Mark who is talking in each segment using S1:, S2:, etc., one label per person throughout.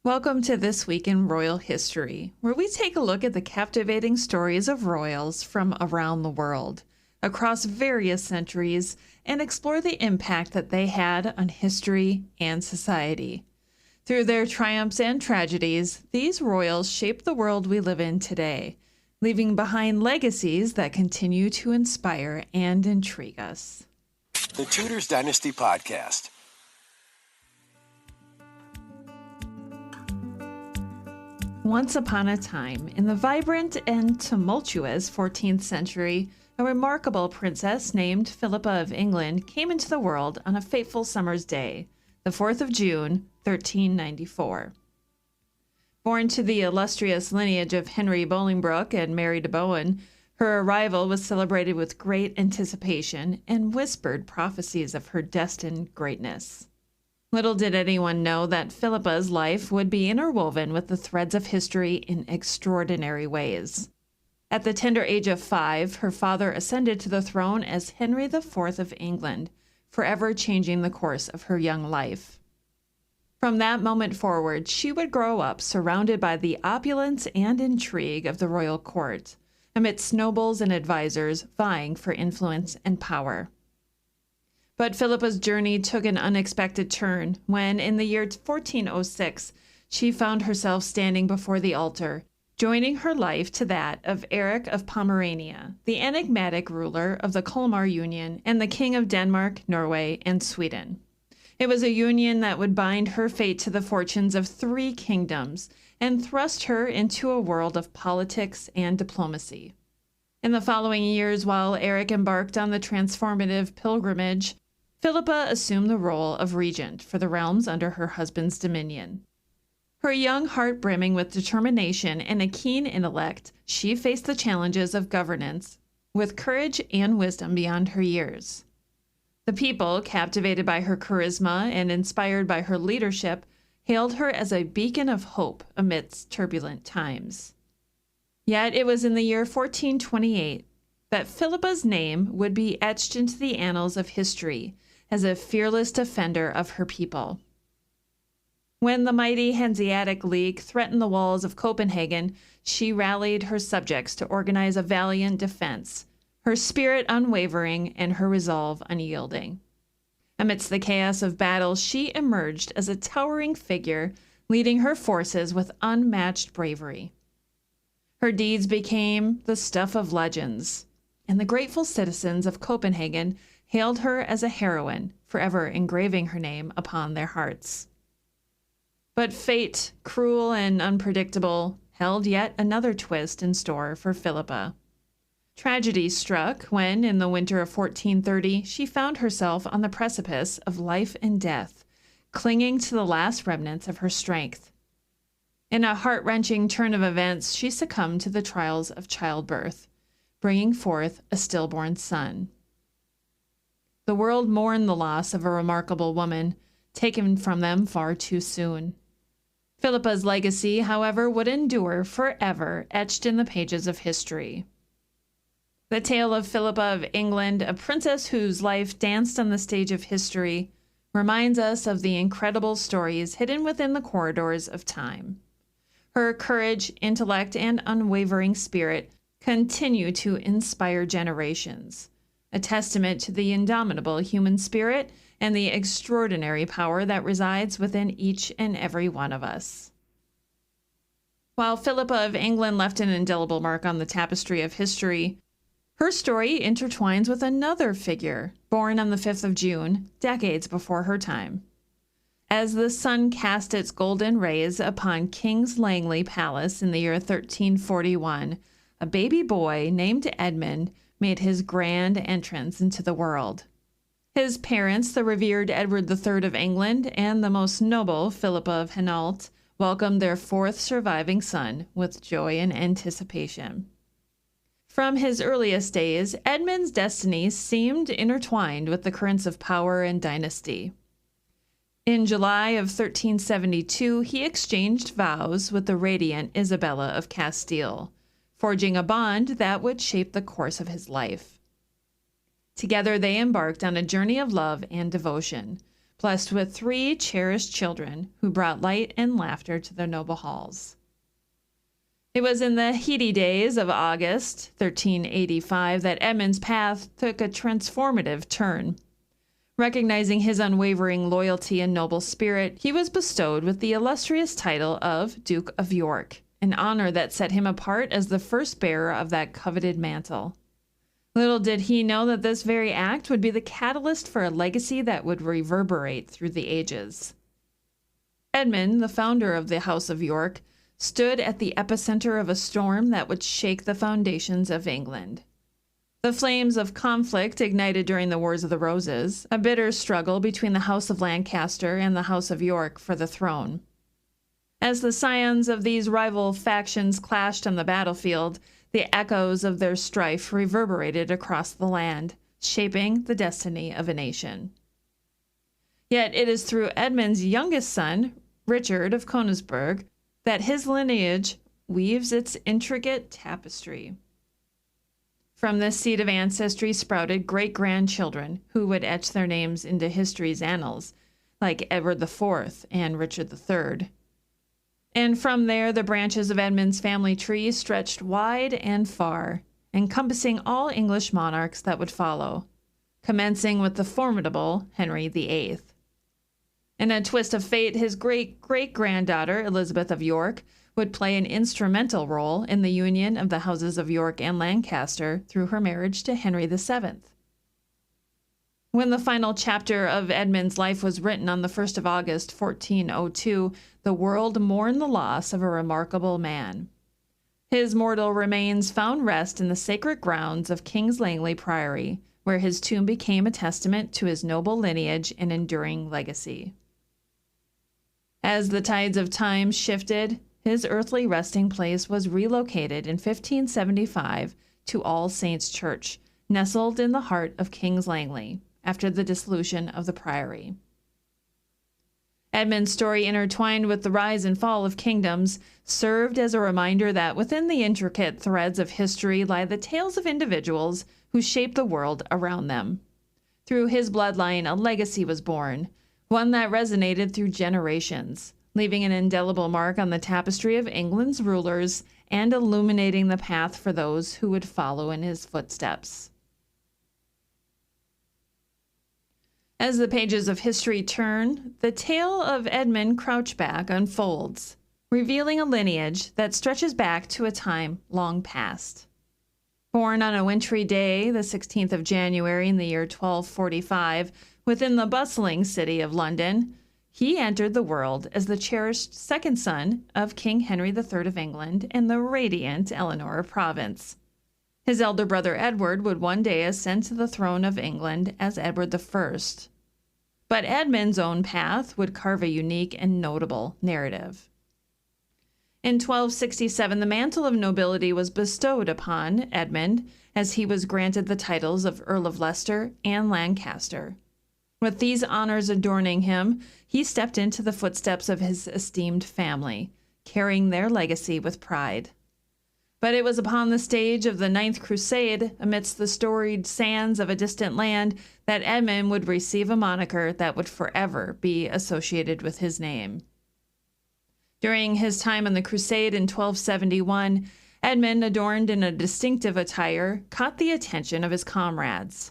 S1: Welcome to This Week in Royal History, where we take a look at the captivating stories of royals from around the world, across various centuries, and explore the impact that they had on history and society. Through their triumphs and tragedies, these royals shaped the world we live in today, leaving behind legacies that continue to inspire and intrigue us.
S2: The Tudors Dynasty Podcast.
S1: Once upon a time, in the vibrant and tumultuous 14th century, a remarkable princess named Philippa of England came into the world on a fateful summer's day, the 4th of June, 1394. Born to the illustrious lineage of Henry Bolingbroke and Mary de Bohun, her arrival was celebrated with great anticipation and whispered prophecies of her destined greatness. Little did anyone know that Philippa's life would be interwoven with the threads of history in extraordinary ways. At the tender age of 5, her father ascended to the throne as Henry IV of England, forever changing the course of her young life. From that moment forward, she would grow up surrounded by the opulence and intrigue of the royal court, amidst nobles and advisors vying for influence and power. But Philippa's journey took an unexpected turn when, in the year 1406, she found herself standing before the altar, joining her life to that of Eric of Pomerania, the enigmatic ruler of the Kalmar Union and the King of Denmark, Norway, and Sweden. It was a union that would bind her fate to the fortunes of 3 kingdoms and thrust her into a world of politics and diplomacy. In the following years, while Eric embarked on the transformative pilgrimage, Philippa assumed the role of regent for the realms under her husband's dominion. Her young heart brimming with determination and a keen intellect, she faced the challenges of governance with courage and wisdom beyond her years. The people, captivated by her charisma and inspired by her leadership, hailed her as a beacon of hope amidst turbulent times. Yet it was in the year 1428 that Philippa's name would be etched into the annals of history as a fearless defender of her people. When the mighty Hanseatic League threatened the walls of Copenhagen, she rallied her subjects to organize a valiant defense, her spirit unwavering and her resolve unyielding. Amidst the chaos of battle, she emerged as a towering figure, leading her forces with unmatched bravery. Her deeds became the stuff of legends, and the grateful citizens of Copenhagen hailed her as a heroine, forever engraving her name upon their hearts. But fate, cruel and unpredictable, held yet another twist in store for Philippa. Tragedy struck when, in the winter of 1430, she found herself on the precipice of life and death, clinging to the last remnants of her strength. In a heart-wrenching turn of events, she succumbed to the trials of childbirth, bringing forth a stillborn son. The world mourned the loss of a remarkable woman, taken from them far too soon. Philippa's legacy, however, would endure forever, etched in the pages of history. The tale of Philippa of England, a princess whose life danced on the stage of history, reminds us of the incredible stories hidden within the corridors of time. Her courage, intellect, and unwavering spirit continue to inspire generations, a testament to the indomitable human spirit and the extraordinary power that resides within each and every one of us. While Philippa of England left an indelible mark on the tapestry of history, her story intertwines with another figure, born on the 5th of June, decades before her time. As the sun cast its golden rays upon King's Langley Palace in the year 1341, a baby boy named Edmund made his grand entrance into the world. His parents, the revered Edward III of England and the most noble Philippa of Hainault, welcomed their 4th surviving son with joy and anticipation. From his earliest days, Edmund's destiny seemed intertwined with the currents of power and dynasty. In July of 1372, he exchanged vows with the radiant Isabella of Castile, forging a bond that would shape the course of his life. Together they embarked on a journey of love and devotion, blessed with 3 cherished children who brought light and laughter to their noble halls. It was in the heady days of August 1385 that Edmund's path took a transformative turn. Recognizing his unwavering loyalty and noble spirit, he was bestowed with the illustrious title of Duke of York, an honor that set him apart as the first bearer of that coveted mantle. Little did he know that this very act would be the catalyst for a legacy that would reverberate through the ages. Edmund, the founder of the House of York, stood at the epicenter of a storm that would shake the foundations of England. The flames of conflict ignited during the Wars of the Roses, a bitter struggle between the House of Lancaster and the House of York for the throne. As the scions of these rival factions clashed on the battlefield, the echoes of their strife reverberated across the land, shaping the destiny of a nation. Yet it is through Edmund's youngest son, Richard of Königsberg, that his lineage weaves its intricate tapestry. From this seed of ancestry sprouted great-grandchildren who would etch their names into history's annals, like Edward IV and Richard III. And from there, the branches of Edmund's family tree stretched wide and far, encompassing all English monarchs that would follow, commencing with the formidable Henry VIII. In a twist of fate, his great-great-granddaughter, Elizabeth of York, would play an instrumental role in the union of the houses of York and Lancaster through her marriage to Henry VII. When the final chapter of Edmund's life was written on the 1st of August, 1402, the world mourned the loss of a remarkable man. His mortal remains found rest in the sacred grounds of King's Langley Priory, where his tomb became a testament to his noble lineage and enduring legacy. As the tides of time shifted, his earthly resting place was relocated in 1575 to All Saints' Church, nestled in the heart of King's Langley, after the dissolution of the priory. Edmund's story, intertwined with the rise and fall of kingdoms, served as a reminder that within the intricate threads of history lie the tales of individuals who shaped the world around them. Through his bloodline, a legacy was born, one that resonated through generations, leaving an indelible mark on the tapestry of England's rulers and illuminating the path for those who would follow in his footsteps. As the pages of history turn, the tale of Edmund Crouchback unfolds, revealing a lineage that stretches back to a time long past. Born on a wintry day, the 16th of January in the year 1245, within the bustling city of London, he entered the world as the cherished second son of King Henry III of England and the radiant Eleanor of Provence. His elder brother Edward would one day ascend to the throne of England as Edward I. But Edmund's own path would carve a unique and notable narrative. In 1267, the mantle of nobility was bestowed upon Edmund as he was granted the titles of Earl of Leicester and Lancaster. With these honors adorning him, he stepped into the footsteps of his esteemed family, carrying their legacy with pride. But it was upon the stage of the Ninth Crusade, amidst the storied sands of a distant land, that Edmund would receive a moniker that would forever be associated with his name. During his time on the crusade in 1271, Edmund, adorned in a distinctive attire, caught the attention of his comrades.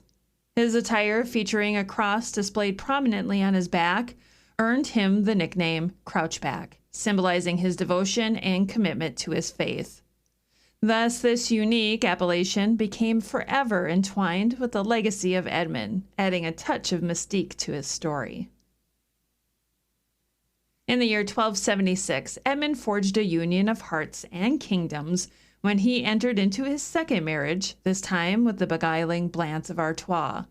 S1: His attire, featuring a cross displayed prominently on his back, earned him the nickname Crouchback, symbolizing his devotion and commitment to his faith. Thus, this unique appellation became forever entwined with the legacy of Edmund, adding a touch of mystique to his story. In the year 1276, Edmund forged a union of hearts and kingdoms when he entered into his second marriage, this time with the beguiling Blanche of Artois.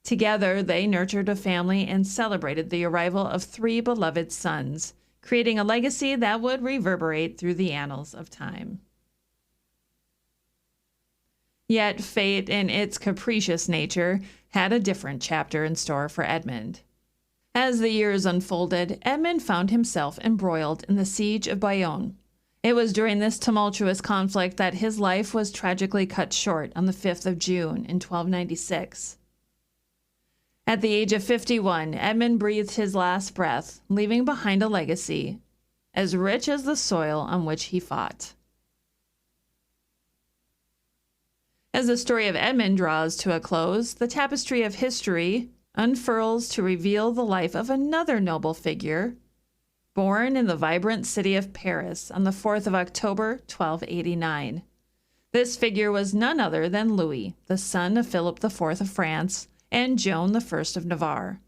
S1: Together, they nurtured a family and celebrated the arrival of 3 beloved sons, creating a legacy that would reverberate through the annals of time. Yet fate, in its capricious nature, had a different chapter in store for Edmund. As the years unfolded, Edmund found himself embroiled in the siege of Bayonne. It was during this tumultuous conflict that his life was tragically cut short on the 5th of June in 1296. At the age of 51, Edmund breathed his last breath, leaving behind a legacy as rich as the soil on which he fought. As the story of Edmund draws to a close, the tapestry of history unfurls to reveal the life of another noble figure, born in the vibrant city of Paris on the 4th of October, 1289. This figure was none other than Louis, the son of Philip IV of France and Joan I of Navarre,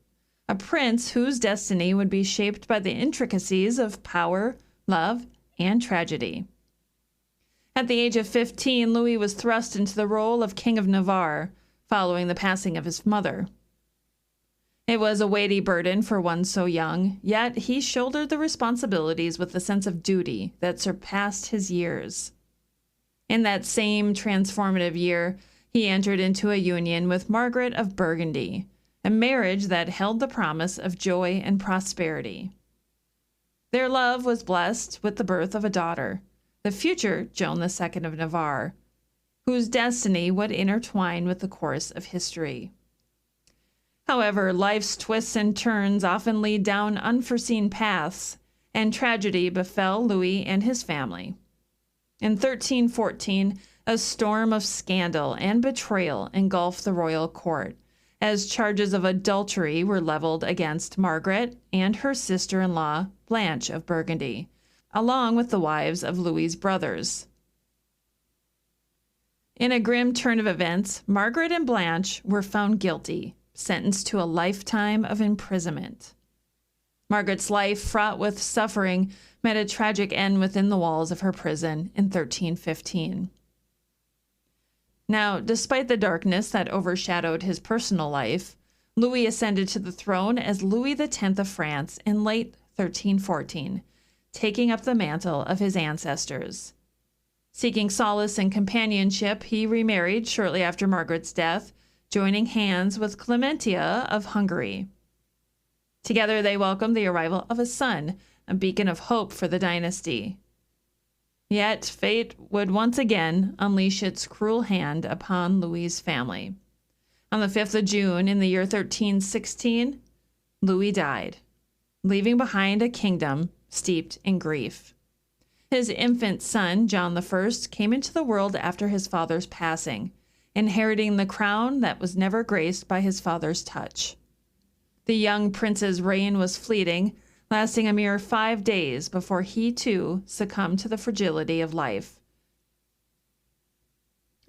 S1: a prince whose destiny would be shaped by the intricacies of power, love, and tragedy. At the age of 15, Louis was thrust into the role of King of Navarre, following the passing of his mother. It was a weighty burden for one so young, yet he shouldered the responsibilities with a sense of duty that surpassed his years. In that same transformative year, he entered into a union with Margaret of Burgundy, a marriage that held the promise of joy and prosperity. Their love was blessed with the birth of a daughter, the future Joan II of Navarre, whose destiny would intertwine with the course of history. However, life's twists and turns often lead down unforeseen paths, and tragedy befell Louis and his family. In 1314, a storm of scandal and betrayal engulfed the royal court, as charges of adultery were leveled against Margaret and her sister-in-law, Blanche of Burgundy, along with the wives of Louis's brothers. In a grim turn of events, Margaret and Blanche were found guilty, sentenced to a lifetime of imprisonment. Margaret's life, fraught with suffering, met a tragic end within the walls of her prison in 1315. Now, despite the darkness that overshadowed his personal life, Louis ascended to the throne as Louis X of France in late 1314, taking up the mantle of his ancestors. Seeking solace and companionship, he remarried shortly after Margaret's death, joining hands with Clementia of Hungary. Together they welcomed the arrival of a son, a beacon of hope for the dynasty. Yet fate would once again unleash its cruel hand upon Louis's family. On the 5th of June in the year 1316, Louis died, leaving behind a kingdom steeped in grief. His infant son, John I, came into the world after his father's passing, inheriting the crown that was never graced by his father's touch. The young prince's reign was fleeting, lasting a mere 5 days before he, too, succumbed to the fragility of life.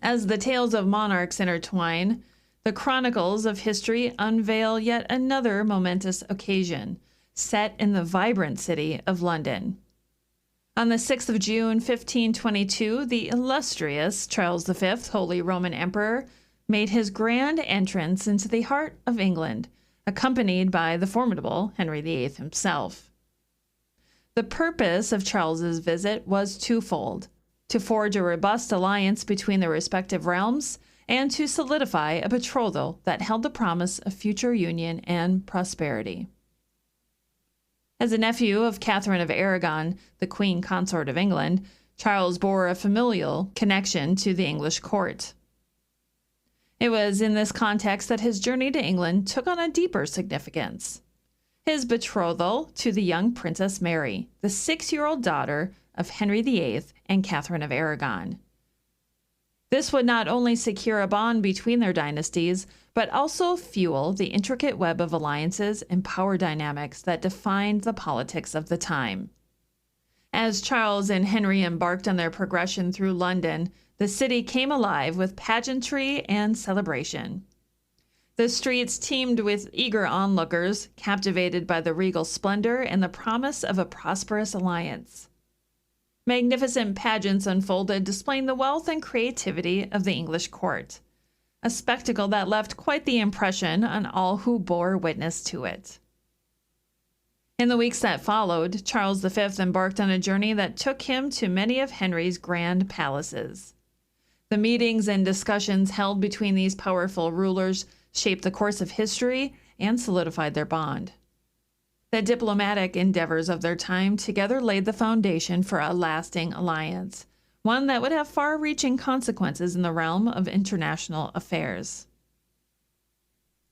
S1: As the tales of monarchs intertwine, the chronicles of history unveil yet another momentous occasion, set in the vibrant city of London. On the 6th of June, 1522, the illustrious Charles V, Holy Roman Emperor, made his grand entrance into the heart of England, accompanied by the formidable Henry VIII himself. The purpose of Charles's visit was twofold: to forge a robust alliance between their respective realms and to solidify a betrothal that held the promise of future union and prosperity. As a nephew of Catherine of Aragon, the Queen Consort of England, Charles bore a familial connection to the English court. It was in this context that his journey to England took on a deeper significance: his betrothal to the young Princess Mary, the 6-year-old daughter of Henry VIII and Catherine of Aragon. This would not only secure a bond between their dynasties, but also fuel the intricate web of alliances and power dynamics that defined the politics of the time. As Charles and Henry embarked on their progression through London, the city came alive with pageantry and celebration. The streets teemed with eager onlookers, captivated by the regal splendor and the promise of a prosperous alliance. Magnificent pageants unfolded, displaying the wealth and creativity of the English court, a spectacle that left quite the impression on all who bore witness to it. In the weeks that followed, Charles V embarked on a journey that took him to many of Henry's grand palaces. The meetings and discussions held between these powerful rulers shaped the course of history and solidified their bond. The diplomatic endeavors of their time together laid the foundation for a lasting alliance, one that would have far-reaching consequences in the realm of international affairs.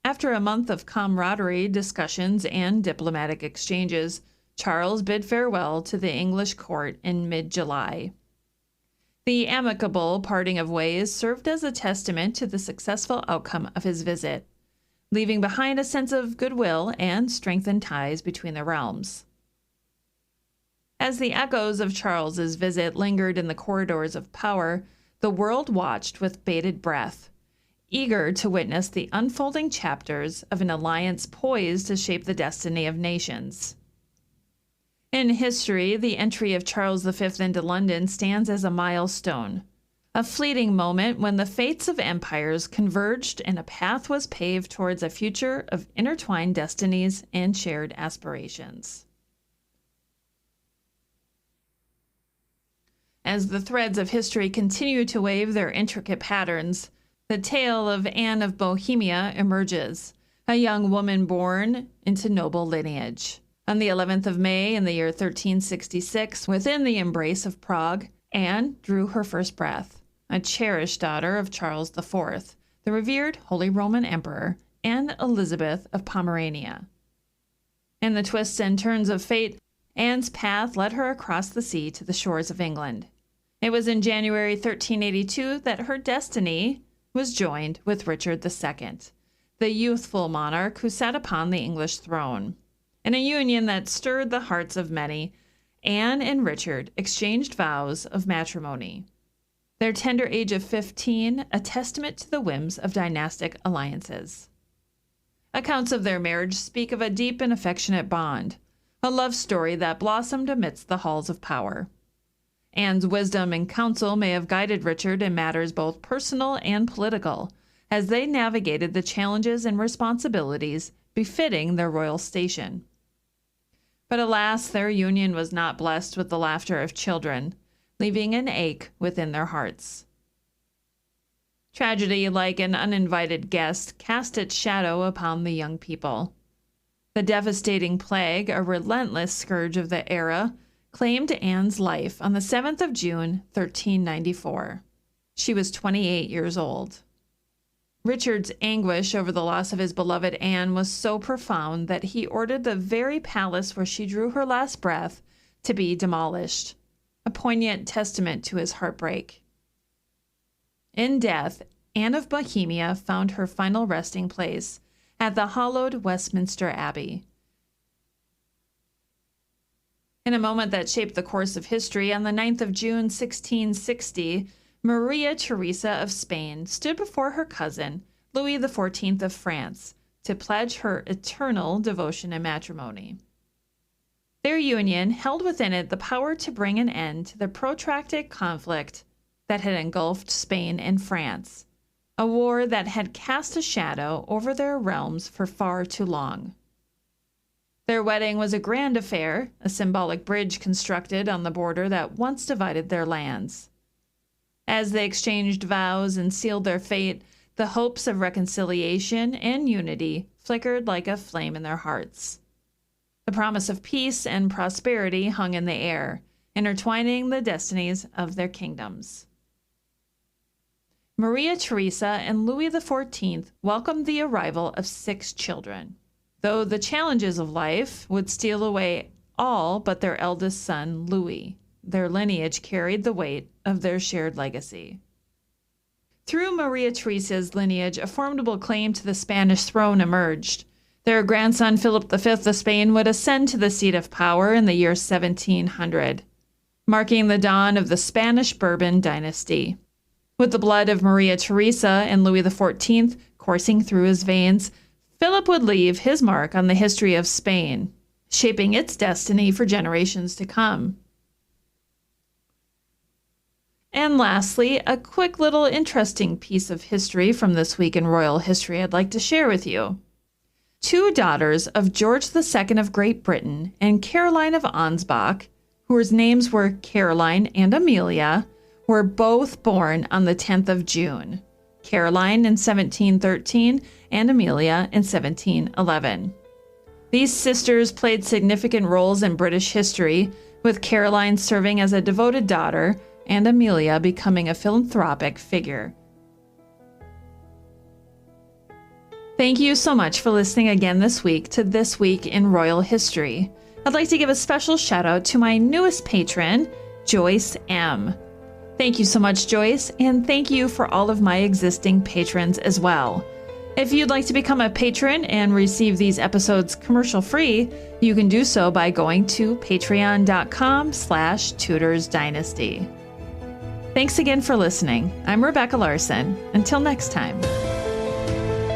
S1: After a month of camaraderie, discussions, and diplomatic exchanges, Charles bid farewell to the English court in mid-July. The amicable parting of ways served as a testament to the successful outcome of his visit, leaving behind a sense of goodwill and strengthened ties between the realms. As the echoes of Charles's visit lingered in the corridors of power, the world watched with bated breath, eager to witness the unfolding chapters of an alliance poised to shape the destiny of nations. In history, the entry of Charles V into London stands as a milestone, a fleeting moment when the fates of empires converged and a path was paved towards a future of intertwined destinies and shared aspirations. As the threads of history continue to weave their intricate patterns, the tale of Anne of Bohemia emerges, a young woman born into noble lineage. On the 11th of May in the year 1366, within the embrace of Prague, Anne drew her first breath, a cherished daughter of Charles IV, the revered Holy Roman Emperor, and Elizabeth of Pomerania. In the twists and turns of fate, Anne's path led her across the sea to the shores of England. It was in January 1382 that her destiny was joined with Richard II, the youthful monarch who sat upon the English throne. In a union that stirred the hearts of many, Anne and Richard exchanged vows of matrimony. Their tender age of 15, a testament to the whims of dynastic alliances. Accounts of their marriage speak of a deep and affectionate bond, a love story that blossomed amidst the halls of power. Anne's wisdom and counsel may have guided Richard in matters both personal and political, as they navigated the challenges and responsibilities befitting their royal station. But alas, their union was not blessed with the laughter of children, leaving an ache within their hearts. Tragedy, like an uninvited guest, cast its shadow upon the young people. The devastating plague, a relentless scourge of the era, claimed Anne's life on the 7th of June, 1394. She was 28 years old. Richard's anguish over the loss of his beloved Anne was so profound that he ordered the very palace where she drew her last breath to be demolished, a poignant testament to his heartbreak. In death, Anne of Bohemia found her final resting place at the hallowed Westminster Abbey. In a moment that shaped the course of history, on the 9th of June, 1660, Maria Teresa of Spain stood before her cousin, Louis XIV of France, to pledge her eternal devotion and matrimony. Their union held within it the power to bring an end to the protracted conflict that had engulfed Spain and France, a war that had cast a shadow over their realms for far too long. Their wedding was a grand affair, a symbolic bridge constructed on the border that once divided their lands. As they exchanged vows and sealed their fate, the hopes of reconciliation and unity flickered like a flame in their hearts. The promise of peace and prosperity hung in the air, intertwining the destinies of their kingdoms. Maria Teresa and Louis XIV welcomed the arrival of 6 children, though the challenges of life would steal away all but their eldest son, Louis. Their lineage carried the weight of their shared legacy. Through Maria Teresa's lineage, a formidable claim to the Spanish throne emerged. Their grandson, Philip V of Spain, would ascend to the seat of power in the year 1700, marking the dawn of the Spanish Bourbon dynasty. With the blood of Maria Teresa and Louis XIV coursing through his veins, Philip would leave his mark on the history of Spain, shaping its destiny for generations to come. And lastly, a quick little interesting piece of history from this week in royal history I'd like to share with you. 2 daughters of George II of Great Britain and Caroline of Ansbach, whose names were Caroline and Amelia, were both born on the 10th of June, Caroline in 1713 and Amelia in 1711. These sisters played significant roles in British history, with Caroline serving as a devoted daughter and Amelia becoming a philanthropic figure. Thank you so much for listening again this week to This Week in Royal History. I'd like to give a special shout out to my newest patron, Joyce M. Thank you so much, Joyce, and thank you for all of my existing patrons as well. If you'd like to become a patron and receive these episodes commercial-free, you can do so by going to patreon.com/tutorsdynasty. Thanks again for listening. I'm Rebecca Larson. Until next time.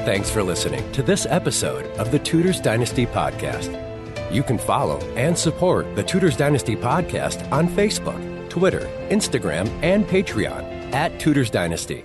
S2: Thanks for listening to this episode of the Tudors Dynasty Podcast. You can follow and support the Tudors Dynasty Podcast on Facebook, Twitter, Instagram, and Patreon @Tudors Dynasty.